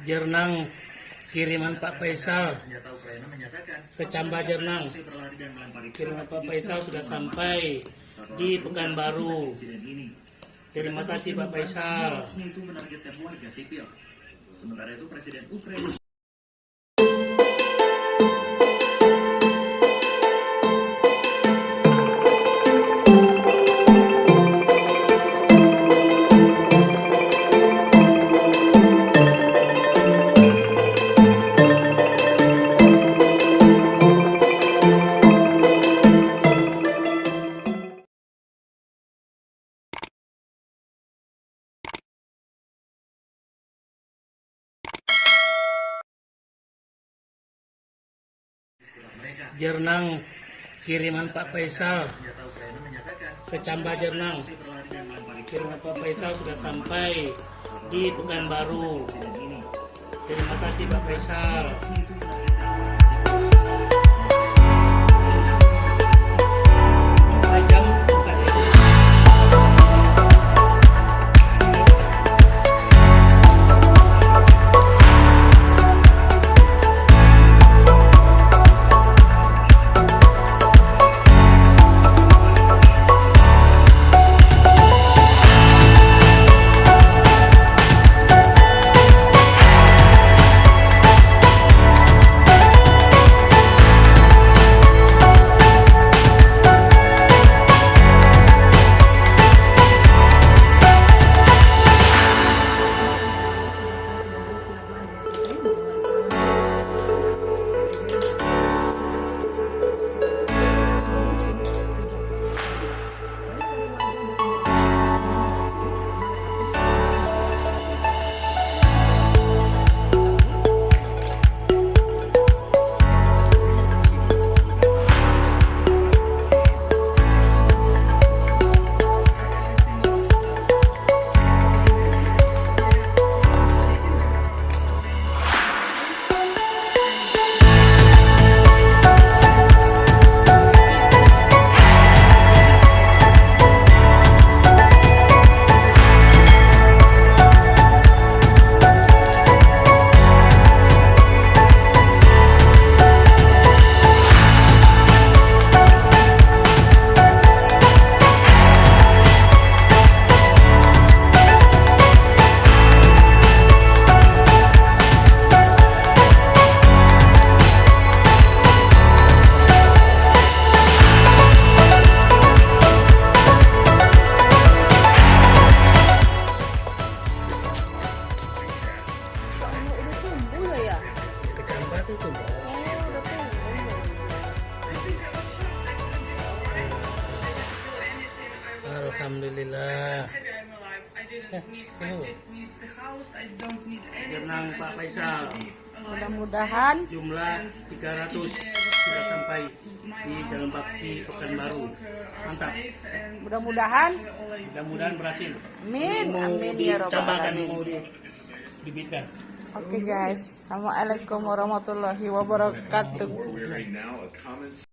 Jernang kiriman Pak Faisal ke Camba Jernang. Kiriman Pak Faisal sudah sampai di Pekanbaru. Terima kasih Pak Faisal. Sementara itu Presiden Ukraina Jernang kiriman Pak Faisal ke Camba Jernang. Kiriman Pak Faisal sudah sampai di Pekanbaru. Terima kasih Pak Faisal. Alhamdulillah. Jernang Pak Faisal. Mudah-mudahan Jumlah 300 sudah sampai di Jalan Bakti Pekanbaru. Mantap. mudah-mudahan Mudah-mudahan berhasil. amin amin ya robbal Dicampakan, alamin. mau dibitkan. Oke guys, assalamualaikum warahmatullahi wabarakatuh.